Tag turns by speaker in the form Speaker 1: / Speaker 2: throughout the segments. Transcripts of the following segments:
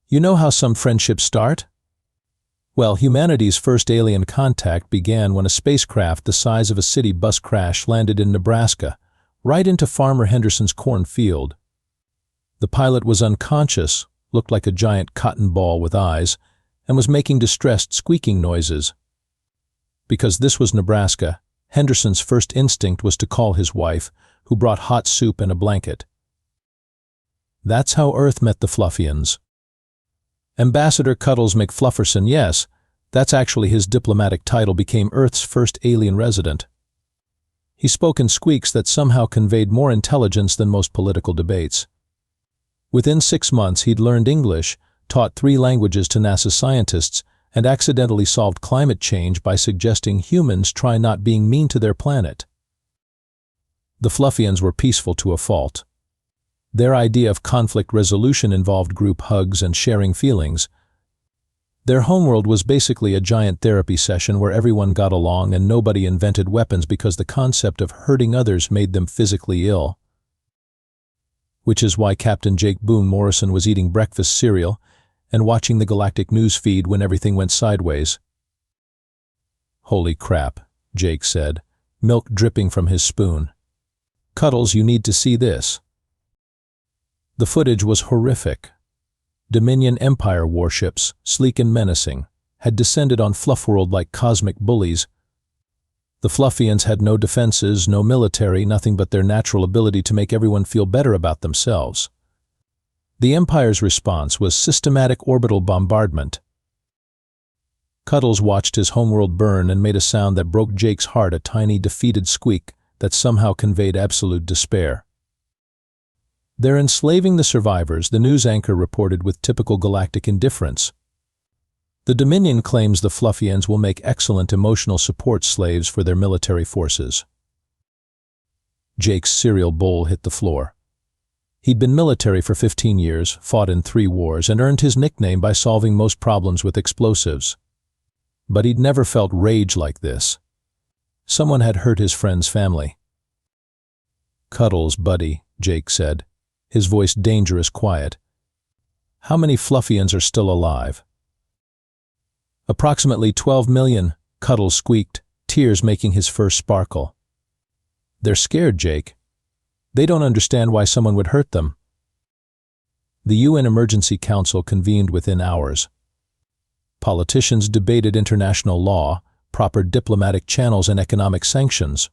Speaker 1: You know how some friendships start? Well, humanity's first alien contact began when a spacecraft the size of a city bus crash landed in Nebraska, right into Farmer Henderson's cornfield. The pilot was unconscious, looked like a giant cotton ball with eyes, and was making distressed squeaking noises. Because this was Nebraska, Henderson's first instinct was to call his wife, who brought hot soup and a blanket. That's how Earth met the Fluffians. Ambassador Cuddles McFlufferson, yes, that's actually his diplomatic title, became Earth's first alien resident. He spoke in squeaks that somehow conveyed more intelligence than most political debates. Within 6 months, he'd learned English, taught 3 languages to NASA scientists, and accidentally solved climate change by suggesting humans try not being mean to their planet. The Fluffians were peaceful to a fault. Their idea of conflict resolution involved group hugs and sharing feelings. Their homeworld was basically a giant therapy session where everyone got along and nobody invented weapons because the concept of hurting others made them physically ill. Which is why Captain Jake Boone Morrison was eating breakfast cereal and watching the galactic news feed when everything went sideways. "Holy crap," Jake said, milk dripping from his spoon. "Cuddles, you need to see this." The footage was horrific. Dominion Empire warships, sleek and menacing, had descended on Fluffworld like cosmic bullies. The Fluffians had no defenses, no military, nothing but their natural ability to make everyone feel better about themselves. The Empire's response was systematic orbital bombardment. Cuddles watched his homeworld burn and made a sound that broke Jake's heart, a tiny, defeated squeak that somehow conveyed absolute despair. "They're enslaving the survivors," the news anchor reported with typical galactic indifference. "The Dominion claims the Fluffians will make excellent emotional support slaves for their military forces." Jake's cereal bowl hit the floor. He'd been military for 15 years, fought in 3 wars, and earned his nickname by solving most problems with explosives. But he'd never felt rage like this. Someone had hurt his friend's family. "Cuddles, buddy," Jake said, his voice dangerous quiet. "How many Fluffians are still alive?" "Approximately 12 million, Cuddles squeaked, tears making his first sparkle. "They're scared, Jake. They don't understand why someone would hurt them." The UN Emergency Council convened within hours. Politicians debated international law, proper diplomatic channels, and economic sanctions.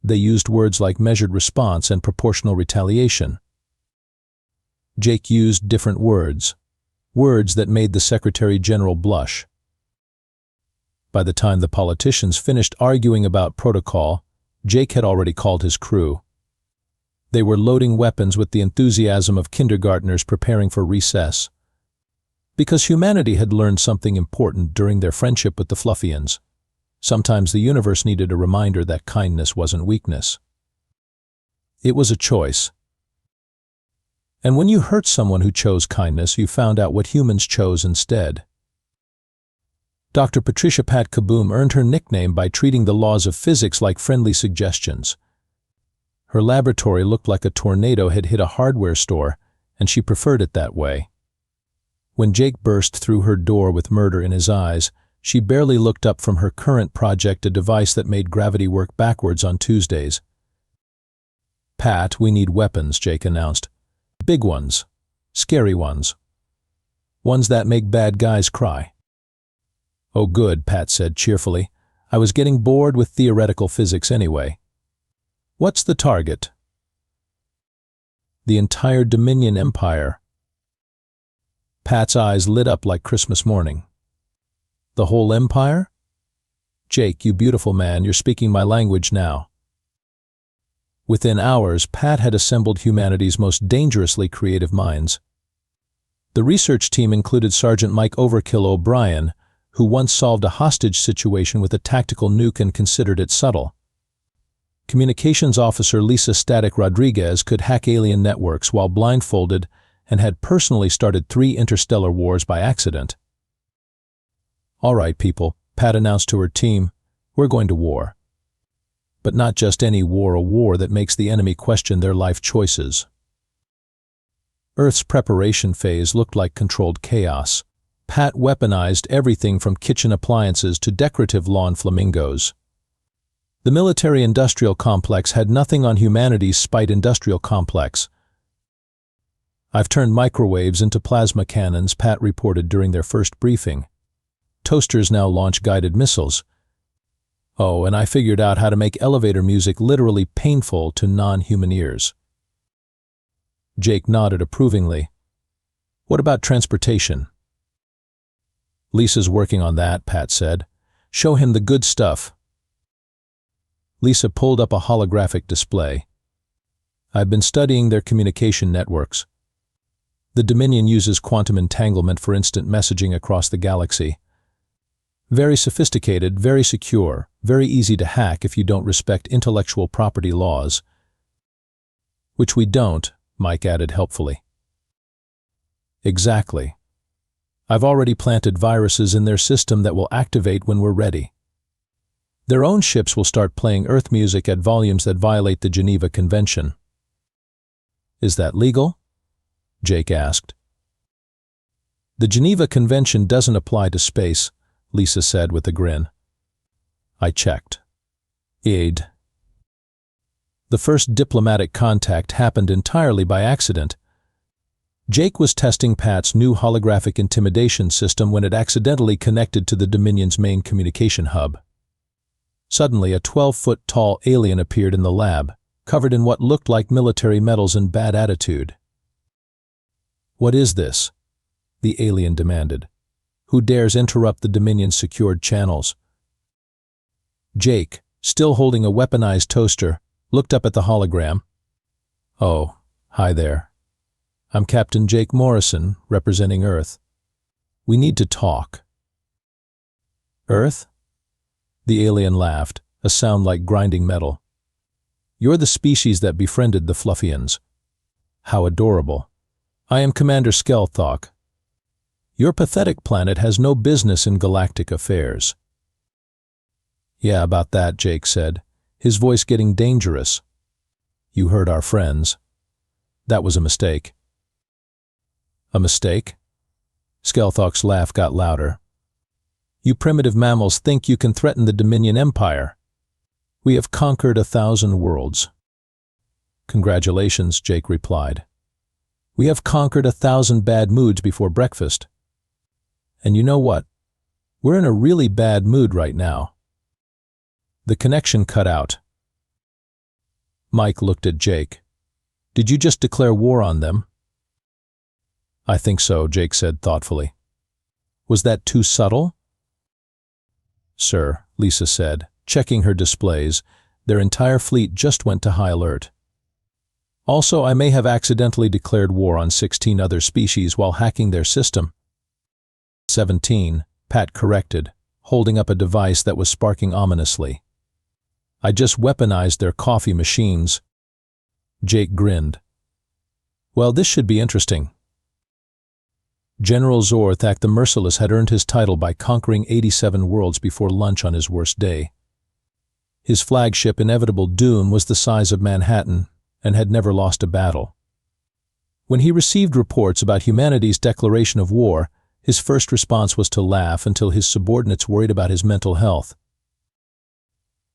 Speaker 1: They used words like measured response and proportional retaliation. Jake used different words that made the Secretary General blush. By the time the politicians finished arguing about protocol, Jake had already called his crew. They were loading weapons with the enthusiasm of kindergartners preparing for recess. Because humanity had learned something important during their friendship with the Fluffians. Sometimes the universe needed a reminder that kindness wasn't weakness. It was a choice. And when you hurt someone who chose kindness, you found out what humans chose instead. Dr. Patricia Pat Kaboom earned her nickname by treating the laws of physics like friendly suggestions. Her laboratory looked like a tornado had hit a hardware store, and she preferred it that way. When Jake burst through her door with murder in his eyes, she barely looked up from her current project, a device that made gravity work backwards on Tuesdays. "Pat, we need weapons," Jake announced. "Big ones. Scary ones. Ones that make bad guys cry." "Oh good," Pat said cheerfully. "I was getting bored with theoretical physics anyway." "What's the target?" "The entire Dominion Empire." Pat's eyes lit up like Christmas morning. "The whole empire?" "Jake, you beautiful man, you're speaking my language now." Within hours, Pat had assembled humanity's most dangerously creative minds. The research team included Sergeant Mike Overkill O'Brien, who once solved a hostage situation with a tactical nuke and considered it subtle. Communications officer Lisa Static Rodriguez could hack alien networks while blindfolded and had personally started 3 interstellar wars by accident. "All right, people," Pat announced to her team, "we're going to war. But not just any war, a war that makes the enemy question their life choices." Earth's preparation phase looked like controlled chaos. Pat weaponized everything from kitchen appliances to decorative lawn flamingos. The military-industrial complex had nothing on humanity's spite-industrial complex. "I've turned microwaves into plasma cannons," Pat reported during their first briefing. "Toasters now launch guided missiles. Oh, and I figured out how to make elevator music literally painful to non-human ears." Jake nodded approvingly. "What about transportation?" "Lisa's working on that," Pat said. "Show him the good stuff." Lisa pulled up a holographic display. "I've been studying their communication networks. The Dominion uses quantum entanglement for instant messaging across the galaxy. Very sophisticated, very secure, very easy to hack if you don't respect intellectual property laws." "Which we don't," Mike added helpfully. "Exactly. I've already planted viruses in their system that will activate when we're ready. Their own ships will start playing Earth music at volumes that violate the Geneva Convention." "Is that legal?" Jake asked. "The Geneva Convention doesn't apply to space," Lisa said with a grin. "I checked. The first diplomatic contact happened entirely by accident. Jake was testing Pat's new holographic intimidation system when it accidentally connected to the Dominion's main communication hub. Suddenly, a 12-foot-tall alien appeared in the lab, covered in what looked like military medals and bad attitude. "What is this?" the alien demanded. "Who dares interrupt the Dominion's secured channels?" Jake, still holding a weaponized toaster, looked up at the hologram. "Oh, hi there. I'm Captain Jake Morrison, representing Earth. We need to talk." "Earth?" The alien laughed, a sound like grinding metal. "You're the species that befriended the Fluffians. How adorable. I am Commander Skelthok. Your pathetic planet has no business in galactic affairs." "Yeah, about that," Jake said, his voice getting dangerous. "You hurt our friends. That was a mistake." "A mistake?" Skelthok's laugh got louder. "You primitive mammals think you can threaten the Dominion Empire. We have conquered 1,000 worlds." "Congratulations," Jake replied. "We have conquered 1,000 bad moods before breakfast. And you know what? We're in a really bad mood right now." The connection cut out. Mike looked at Jake. "Did you just declare war on them?" "I think so," Jake said thoughtfully. "Was that too subtle?" "Sir," Lisa said, checking her displays, "their entire fleet just went to high alert. Also, I may have accidentally declared war on 16 other species while hacking their system." 17, Pat corrected, holding up a device that was sparking ominously. "I just weaponized their coffee machines." Jake grinned. "Well, this should be interesting." General Zorthak the Merciless had earned his title by conquering 87 worlds before lunch on his worst day. His flagship Inevitable Doom was the size of Manhattan and had never lost a battle. When he received reports about humanity's declaration of war, his first response was to laugh until his subordinates worried about his mental health.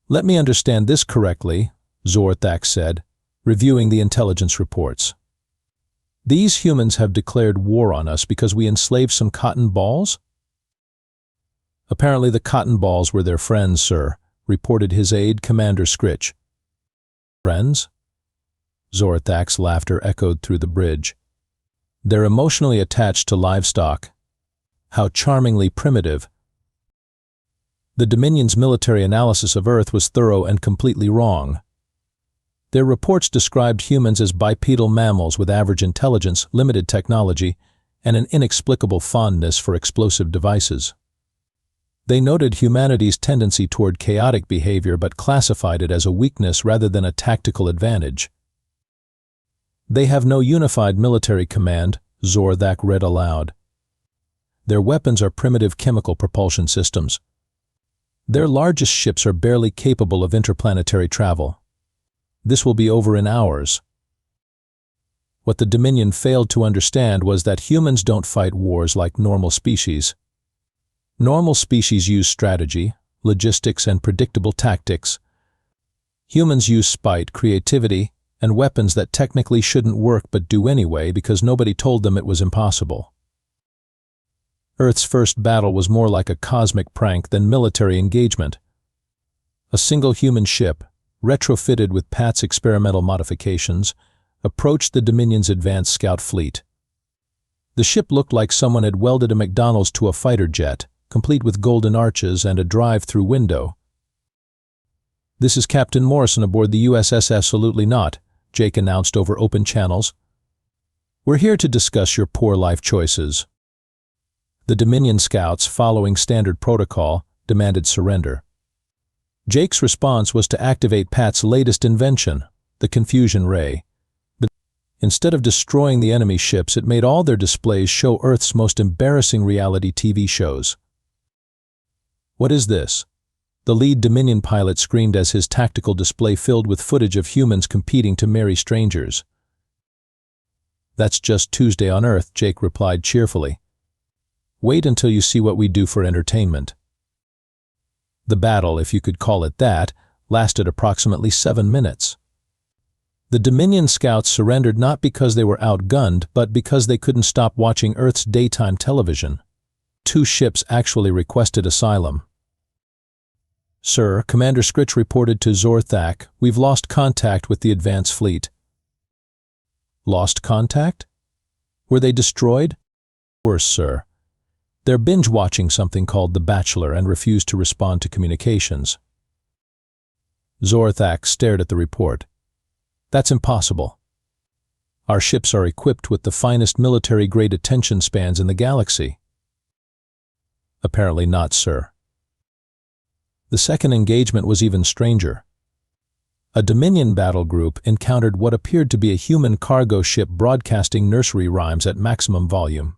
Speaker 1: "Let me understand this correctly," Zorthak said, reviewing the intelligence reports. "These humans have declared war on us because we enslaved some cotton balls?" "Apparently the cotton balls were their friends, sir," reported his aide, Commander Scritch. "Friends?" Zorthak's laughter echoed through the bridge. "They're emotionally attached to livestock. How charmingly primitive." The Dominion's military analysis of Earth was thorough and completely wrong. Their reports described humans as bipedal mammals with average intelligence, limited technology, and an inexplicable fondness for explosive devices. They noted humanity's tendency toward chaotic behavior but classified it as a weakness rather than a tactical advantage. "They have no unified military command," Zorthak read aloud. "Their weapons are primitive chemical propulsion systems. Their largest ships are barely capable of interplanetary travel. This will be over in hours." What the Dominion failed to understand was that humans don't fight wars like normal species. Normal species use strategy, logistics, and predictable tactics. Humans use spite, creativity, and weapons that technically shouldn't work but do anyway because nobody told them it was impossible. Earth's first battle was more like a cosmic prank than military engagement. A single human ship, retrofitted with Pat's experimental modifications, approached the Dominion's advanced scout fleet. The ship looked like someone had welded a McDonald's to a fighter jet, complete with golden arches and a drive-through window. "This is Captain Morrison aboard the USS Absolutely Not," Jake announced over open channels. "We're here to discuss your poor life choices." The Dominion scouts, following standard protocol, demanded surrender. Jake's response was to activate Pat's latest invention, the confusion ray. But instead of destroying the enemy ships, it made all their displays show Earth's most embarrassing reality TV shows. "What is this?" The lead Dominion pilot screamed as his tactical display filled with footage of humans competing to marry strangers. "That's just Tuesday on Earth," Jake replied cheerfully. "Wait until you see what we do for entertainment." The battle, if you could call it that, lasted approximately 7 minutes. The Dominion scouts surrendered not because they were outgunned, but because they couldn't stop watching Earth's daytime television. 2 ships actually requested asylum. "Sir," Commander Scritch reported to Zorthak, "we've lost contact with the advance fleet." "Lost contact? Were they destroyed?" "Worse, sir. They're binge-watching something called The Bachelor and refuse to respond to communications." Zorthak stared at the report. "That's impossible. Our ships are equipped with the finest military-grade attention spans in the galaxy." "Apparently not, sir." The second engagement was even stranger. A Dominion battle group encountered what appeared to be a human cargo ship broadcasting nursery rhymes at maximum volume.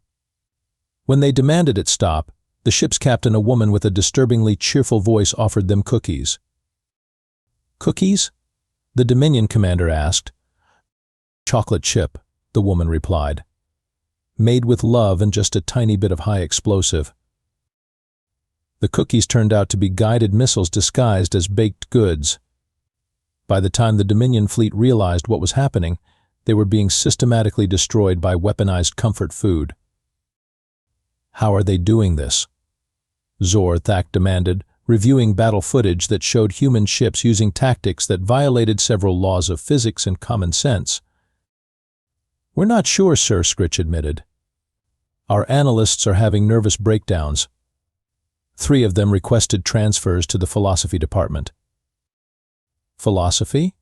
Speaker 1: When they demanded it stop, the ship's captain, a woman with a disturbingly cheerful voice, offered them cookies. "Cookies?" the Dominion commander asked. "Chocolate chip," the woman replied. "Made with love and just a tiny bit of high explosive." The cookies turned out to be guided missiles disguised as baked goods. By the time the Dominion fleet realized what was happening, they were being systematically destroyed by weaponized comfort food. "How are they doing this?" Zorthak demanded, reviewing battle footage that showed human ships using tactics that violated several laws of physics and common sense. "We're not sure, sir," Scritch admitted. "Our analysts are having nervous breakdowns." 3 of them requested transfers to the philosophy department. "Philosophy?"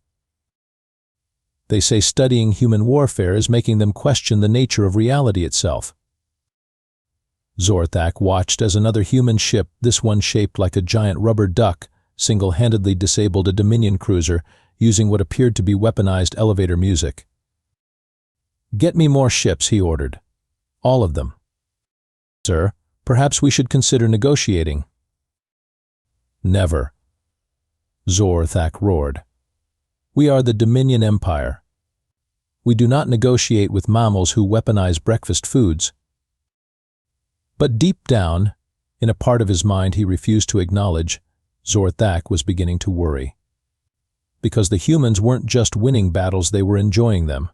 Speaker 1: "They say studying human warfare is making them question the nature of reality itself." Zorthak watched as another human ship, this one shaped like a giant rubber duck, single-handedly disabled a Dominion cruiser using what appeared to be weaponized elevator music. "Get me more ships," he ordered. "All of them." "Sir, perhaps we should consider negotiating." "Never," Zorthak roared. "We are the Dominion Empire. We do not negotiate with mammals who weaponize breakfast foods." But deep down, in a part of his mind he refused to acknowledge, Zorthak was beginning to worry. Because the humans weren't just winning battles, they were enjoying them.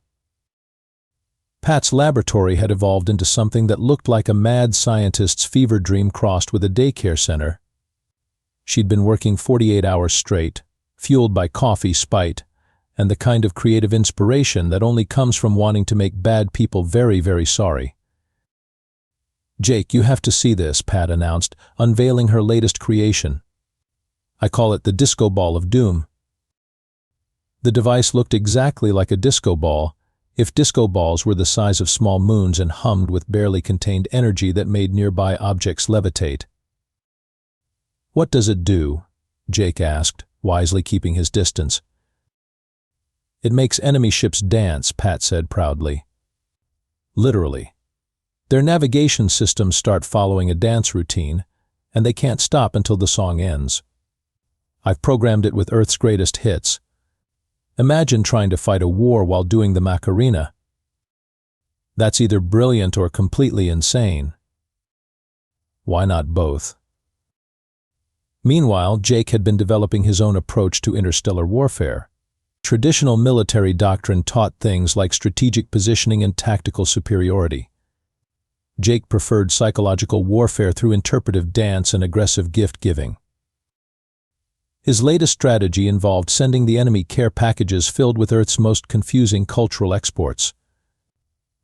Speaker 1: Pat's laboratory had evolved into something that looked like a mad scientist's fever dream crossed with a daycare center. She'd been working 48 hours straight, fueled by coffee, spite, and the kind of creative inspiration that only comes from wanting to make bad people very, very sorry. "Jake, you have to see this," Pat announced, unveiling her latest creation. "I call it the disco ball of doom." The device looked exactly like a disco ball, if disco balls were the size of small moons and hummed with barely contained energy that made nearby objects levitate. "What does it do?" Jake asked, wisely keeping his distance. "It makes enemy ships dance," Pat said proudly. "Literally. Their navigation systems start following a dance routine, and they can't stop until the song ends. I've programmed it with Earth's greatest hits. Imagine trying to fight a war while doing the Macarena." That's either brilliant or completely insane. Why not both? Meanwhile, Jake had been developing his own approach to interstellar warfare. Traditional military doctrine taught things like strategic positioning and tactical superiority. Jake preferred psychological warfare through interpretive dance and aggressive gift-giving. His latest strategy involved sending the enemy care packages filled with Earth's most confusing cultural exports.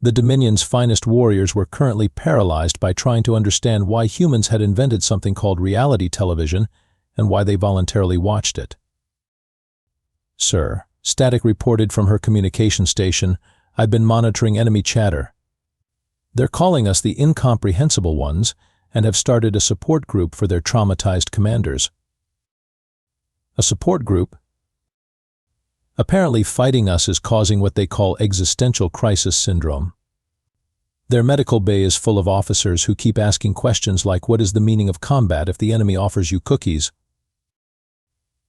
Speaker 1: The Dominion's finest warriors were currently paralyzed by trying to understand why humans had invented something called reality television and why they voluntarily watched it. "Sir," Static reported from her communication station, "I've been monitoring enemy chatter. They're calling us the incomprehensible ones and have started a support group for their traumatized commanders." A support group? Apparently fighting us is causing what they call existential crisis syndrome. Their medical bay is full of officers who keep asking questions like, what is the meaning of combat if the enemy offers you cookies?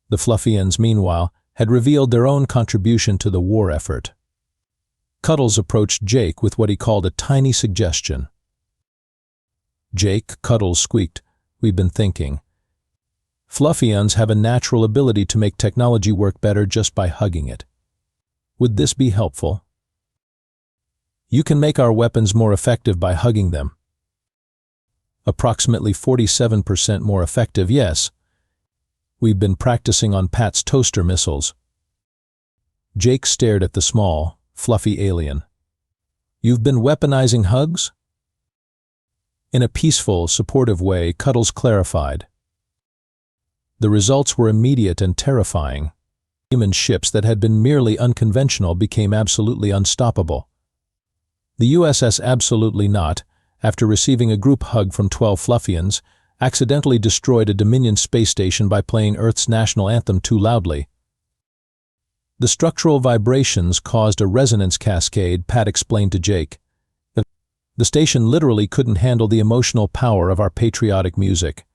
Speaker 1: The Fluffians, meanwhile, had revealed their own contribution to the war effort. Cuddles approached Jake with what he called a tiny suggestion. "Jake," Cuddles squeaked, "we've been thinking. Fluffians have a natural ability to make technology work better just by hugging it. Would this be helpful?" "You can make our weapons more effective by hugging them." "Approximately 47% more effective, yes. We've been practicing on Pat's toaster missiles." Jake stared at the small, fluffy alien. "You've been weaponizing hugs?" In a peaceful, supportive way, Cuddles clarified. The results were immediate and terrifying. Human ships that had been merely unconventional became absolutely unstoppable. The USS Absolutely Not, after receiving a group hug from 12 Fluffians, accidentally destroyed a Dominion space station by playing Earth's national anthem too loudly. The structural vibrations caused a resonance cascade, Pat explained to Jake. The station literally couldn't handle the emotional power of our patriotic music.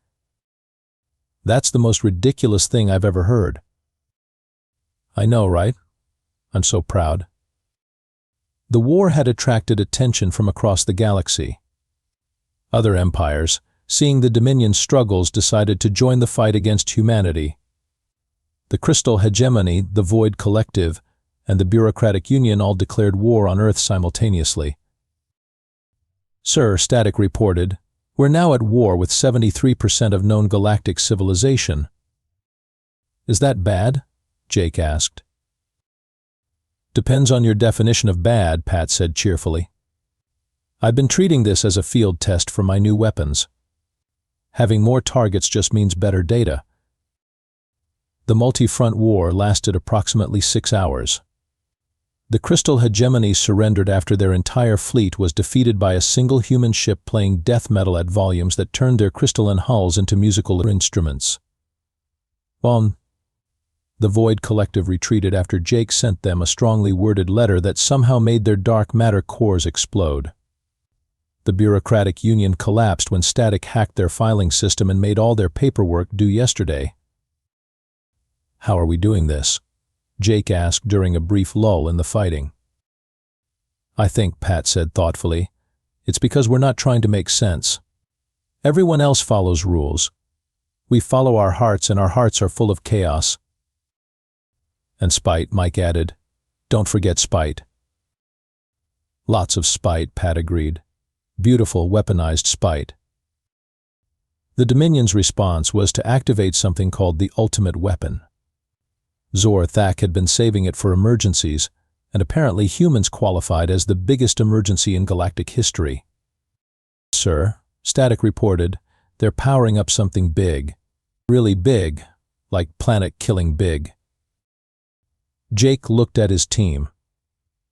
Speaker 1: "That's the most ridiculous thing I've ever heard." "I know, right? I'm so proud." The war had attracted attention from across the galaxy. Other empires, seeing the Dominion's struggles, decided to join the fight against humanity. The Crystal Hegemony, the Void Collective, and the Bureaucratic Union all declared war on Earth simultaneously. "Sir," Static reported, "we're now at war with 73% of known galactic civilization." "Is that bad?" Jake asked. "Depends on your definition of bad," Pat said cheerfully. "I've been treating this as a field test for my new weapons. Having more targets just means better data." The multi-front war lasted approximately 6 hours. The Crystal Hegemony surrendered after their entire fleet was defeated by a single human ship playing death metal at volumes that turned their crystalline hulls into musical instruments. The Void Collective retreated after Jake sent them a strongly worded letter that somehow made their dark matter cores explode. The Bureaucratic Union collapsed when Static hacked their filing system and made all their paperwork due yesterday. "How are we doing this?" Jake asked during a brief lull in the fighting. "I think," Pat said thoughtfully, "it's because we're not trying to make sense. Everyone else follows rules. We follow our hearts, and our hearts are full of chaos." "And spite," Mike added. "Don't forget spite." "Lots of spite," Pat agreed. "Beautiful, weaponized spite." The Dominion's response was to activate something called the ultimate weapon. Zor Thak had been saving it for emergencies, and apparently humans qualified as the biggest emergency in galactic history. "Sir," Static reported, "they're powering up something big. Really big, like planet-killing big." Jake looked at his team.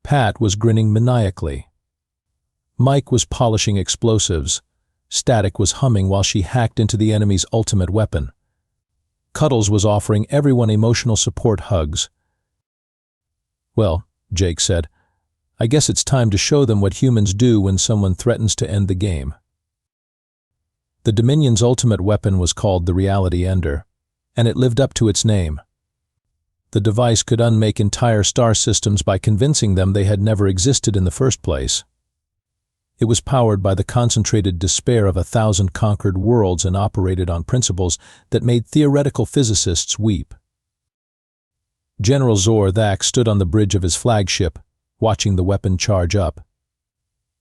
Speaker 1: Pat was grinning maniacally. Mike was polishing explosives. Static was humming while she hacked into the enemy's ultimate weapon. Cuddles was offering everyone emotional support hugs. "Well," Jake said, "I guess it's time to show them what humans do when someone threatens to end the game." The Dominion's ultimate weapon was called the Reality Ender, and it lived up to its name. The device could unmake entire star systems by convincing them they had never existed in the first place. It was powered by the concentrated despair of 1,000 conquered worlds and operated on principles that made theoretical physicists weep. General Zor-Thak stood on the bridge of his flagship, watching the weapon charge up.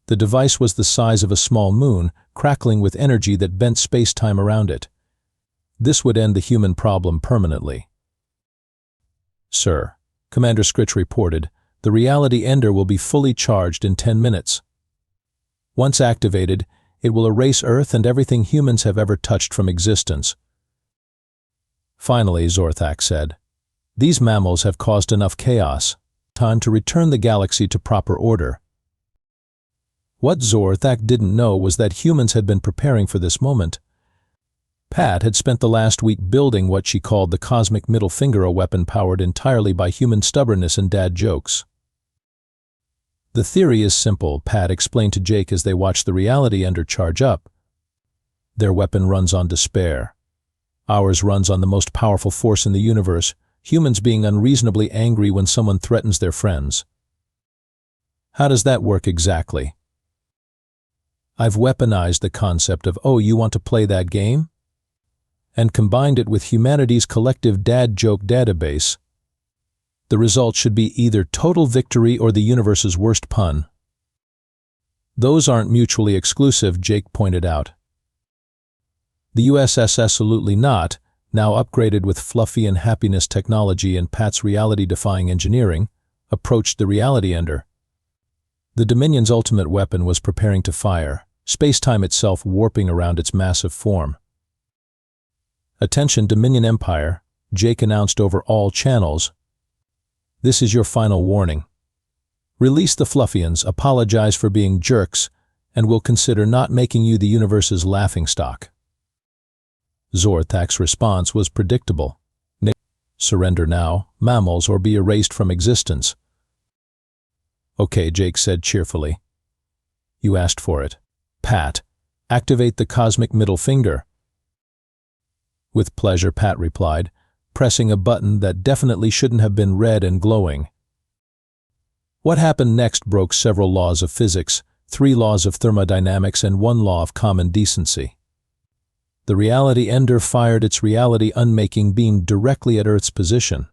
Speaker 1: The device was the size of a small moon, crackling with energy that bent space-time around it. This would end the human problem permanently. "Sir," Commander Scritch reported, "the reality ender will be fully charged in 10 minutes. Once activated, it will erase Earth and everything humans have ever touched from existence." Finally, Zor-Thak said, "These mammals have caused enough chaos. Time to return the galaxy to proper order." What Zor-Thak didn't know was that humans had been preparing for this moment. Pat had spent the last week building what she called the cosmic middle finger, a weapon powered entirely by human stubbornness and dad jokes. "The theory is simple," Pat explained to Jake as they watched the reality ender charge up. "Their weapon runs on despair. Ours runs on the most powerful force in the universe, humans being unreasonably angry when someone threatens their friends." "How does that work exactly?" "I've weaponized the concept of, 'Oh, you want to play that game?' and combined it with humanity's collective dad joke database. The result should be either total victory or the universe's worst pun." "Those aren't mutually exclusive," Jake pointed out. The USS absolutely not, now upgraded with fluffy and happiness technology and Pat's reality-defying engineering, approached the reality ender. The Dominion's ultimate weapon was preparing to fire, space-time itself warping around its massive form. "Attention, Dominion Empire," Jake announced over all channels. "This is your final warning. Release the Fluffians, apologize for being jerks, and we'll consider not making you the universe's laughingstock." Zor-Thak's response was predictable. "Surrender now, mammals, or be erased from existence." "Okay," Jake said cheerfully. "You asked for it. Pat, activate the cosmic middle finger." "With pleasure," Pat replied, pressing a button that definitely shouldn't have been red and glowing. What happened next broke several laws of physics, 3 laws of thermodynamics, and 1 law of common decency. The reality ender fired its reality unmaking beam directly at Earth's position.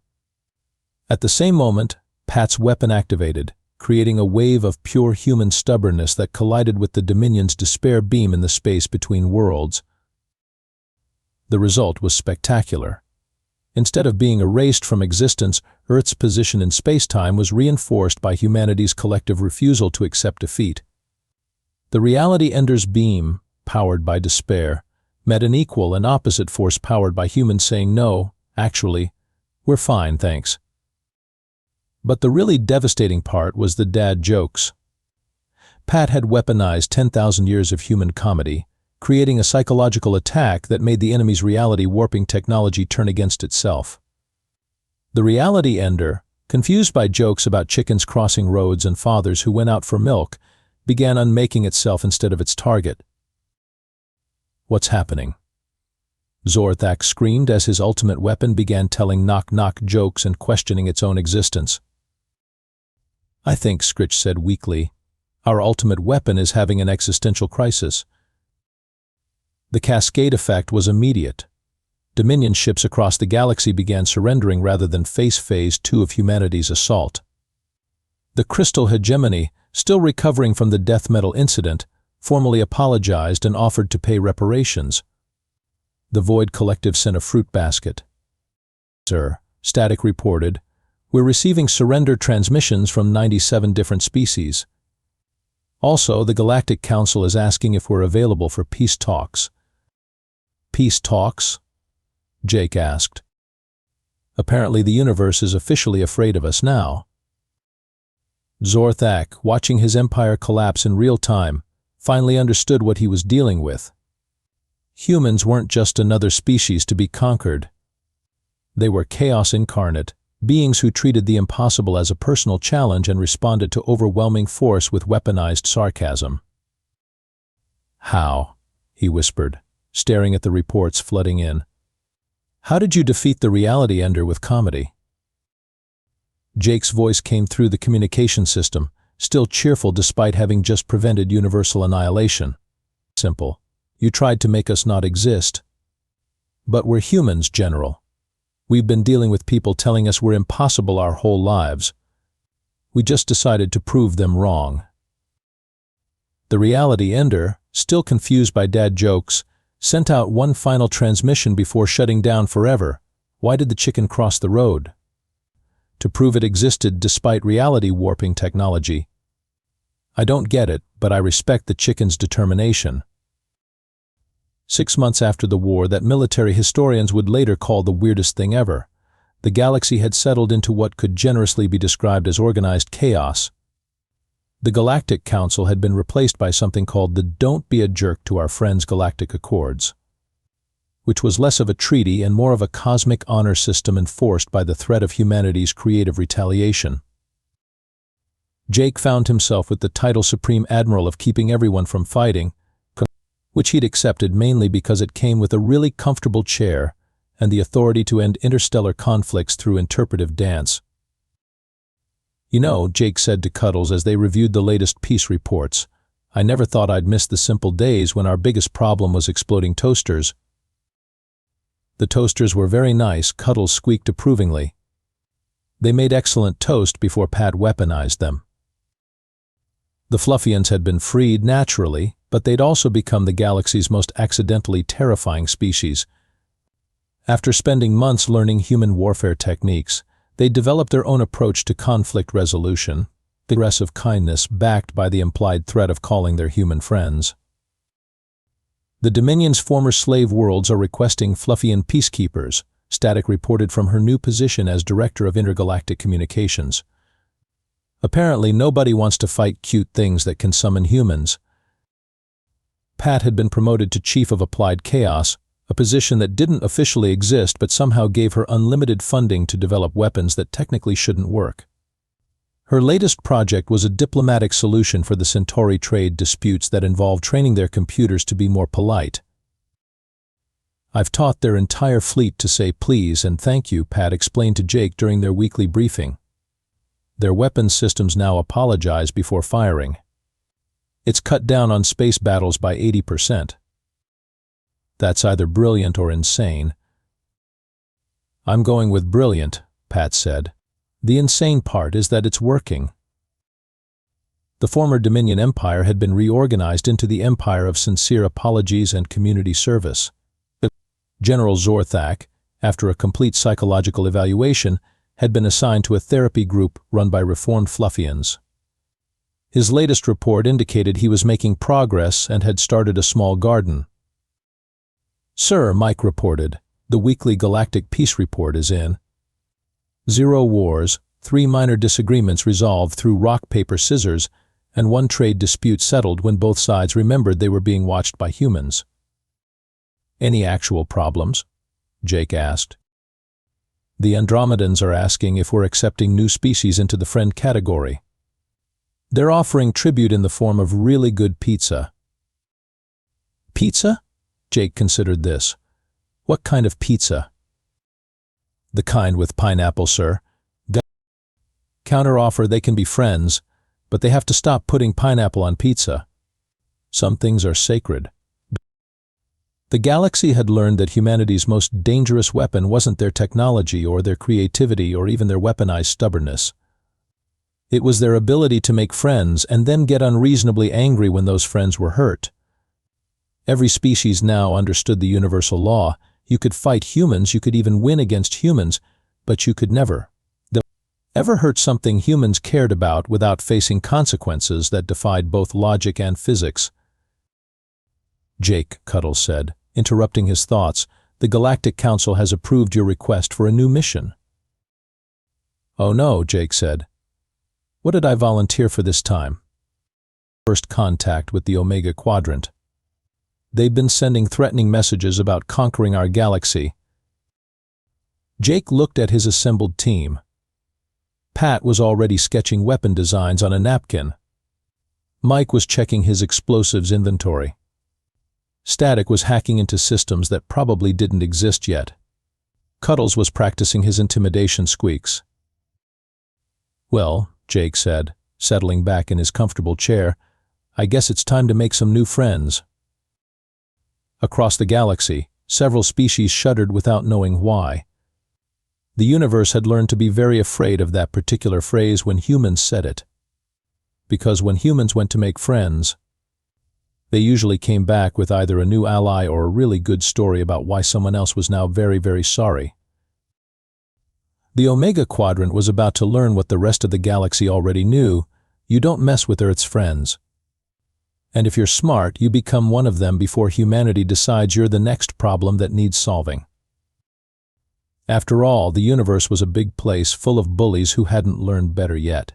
Speaker 1: At the same moment, Pat's weapon activated, creating a wave of pure human stubbornness that collided with the Dominion's despair beam in the space between worlds. The result was spectacular. Instead of being erased from existence, Earth's position in space-time was reinforced by humanity's collective refusal to accept defeat. The reality ender's beam, powered by despair, met an equal and opposite force powered by humans saying, "No, actually, we're fine, thanks." But the really devastating part was the dad jokes. Pat had weaponized 10,000 years of human comedy, creating a psychological attack that made the enemy's reality-warping technology turn against itself. The reality ender, confused by jokes about chickens crossing roads and fathers who went out for milk, began unmaking itself instead of its target. "What's happening?" Zor-Thak screamed as his ultimate weapon began telling knock-knock jokes and questioning its own existence. "I think," Scritch said weakly, "our ultimate weapon is having an existential crisis." The cascade effect was immediate. Dominion ships across the galaxy began surrendering rather than face phase 2 of humanity's assault. The Crystal Hegemony, still recovering from the death metal incident, formally apologized and offered to pay reparations. The Void Collective sent a fruit basket. "Sir," Static reported, "we're receiving surrender transmissions from 97 different species. Also, the Galactic Council is asking if we're available for peace talks." "Peace talks?" Jake asked. "Apparently the universe is officially afraid of us now." Zor-Thak, watching his empire collapse in real time, finally understood what he was dealing with. Humans weren't just another species to be conquered. They were chaos incarnate, beings who treated the impossible as a personal challenge and responded to overwhelming force with weaponized sarcasm. "How?" he whispered, staring at the reports flooding in. "How did you defeat the reality ender with comedy?" Jake's voice came through the communication system, still cheerful despite having just prevented universal annihilation. Simple. You tried to make us not exist. But we're humans, General. We've been dealing with people telling us we're impossible our whole lives. We just decided to prove them wrong. The reality ender, still confused by dad jokes, sent out one final transmission before shutting down forever. Why did the chicken cross the road? To prove it existed despite reality warping technology. I don't get it, but I respect the chicken's determination. 6 months after the war that military historians would later call the weirdest thing ever, the galaxy had settled into what could generously be described as organized chaos. The Galactic Council had been replaced by something called the Don't Be a Jerk to Our Friends Galactic Accords, which was less of a treaty and more of a cosmic honor system enforced by the threat of humanity's creative retaliation. Jake found himself with the title Supreme Admiral of keeping everyone from fighting, which he'd accepted mainly because it came with a really comfortable chair and the authority to end interstellar conflicts through interpretive dance. You know, Jake said to Cuddles as they reviewed the latest peace reports, I never thought I'd miss the simple days when our biggest problem was exploding toasters. The toasters were very nice, Cuddles squeaked approvingly. They made excellent toast before Pat weaponized them. The Fluffians had been freed naturally, but they'd also become the galaxy's most accidentally terrifying species. After spending months learning human warfare techniques, they developed their own approach to conflict resolution, the aggressive kindness backed by the implied threat of calling their human friends. The Dominion's former slave worlds are requesting Fluffian peacekeepers, Static reported from her new position as Director of Intergalactic Communications. Apparently nobody wants to fight cute things that can summon humans. Pat had been promoted to Chief of Applied Chaos, a position that didn't officially exist but somehow gave her unlimited funding to develop weapons that technically shouldn't work. Her latest project was a diplomatic solution for the Centauri trade disputes that involved training their computers to be more polite. I've taught their entire fleet to say please and thank you, Pat explained to Jake during their weekly briefing. Their weapons systems now apologize before firing. It's cut down on space battles by 80%. That's either brilliant or insane. I'm going with brilliant, Pat said. The insane part is that it's working. The former Dominion Empire had been reorganized into the Empire of Sincere Apologies and Community Service. General Zorthak, after a complete psychological evaluation, had been assigned to a therapy group run by reformed Fluffians. His latest report indicated he was making progress and had started a small garden. Sir, Mike reported, the weekly Galactic Peace Report is in. 0 wars, 3 minor disagreements resolved through rock, paper, scissors, and 1 trade dispute settled when both sides remembered they were being watched by humans. Any actual problems? Jake asked. The Andromedans are asking if we're accepting new species into the friend category. They're offering tribute in the form of really good pizza. Pizza? Jake considered this. What kind of pizza? The kind with pineapple, sir. Counteroffer, they can be friends, but they have to stop putting pineapple on pizza. Some things are sacred. The galaxy had learned that humanity's most dangerous weapon wasn't their technology or their creativity or even their weaponized stubbornness. It was their ability to make friends and then get unreasonably angry when those friends were hurt. Every species now understood the universal law. You could fight humans, you could even win against humans, but you could never ever hurt something humans cared about without facing consequences that defied both logic and physics. Jake, Cuddles said, interrupting his thoughts, the Galactic Council has approved your request for a new mission. Oh no, Jake said. What did I volunteer for this time? First contact with the Omega Quadrant. They've been sending threatening messages about conquering our galaxy. Jake looked at his assembled team. Pat was already sketching weapon designs on a napkin. Mike was checking his explosives inventory. Static was hacking into systems that probably didn't exist yet. Cuddles was practicing his intimidation squeaks. Well, Jake said, settling back in his comfortable chair. "I guess it's time to make some new friends." Across the galaxy, several species shuddered without knowing why. The universe had learned to be very afraid of that particular phrase when humans said it. Because when humans went to make friends, they usually came back with either a new ally or a really good story about why someone else was now very, very sorry. The Omega Quadrant was about to learn what the rest of the galaxy already knew: you don't mess with Earth's friends. And if you're smart, you become one of them before humanity decides you're the next problem that needs solving. After all, the universe was a big place full of bullies who hadn't learned better yet.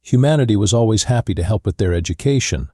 Speaker 1: Humanity was always happy to help with their education,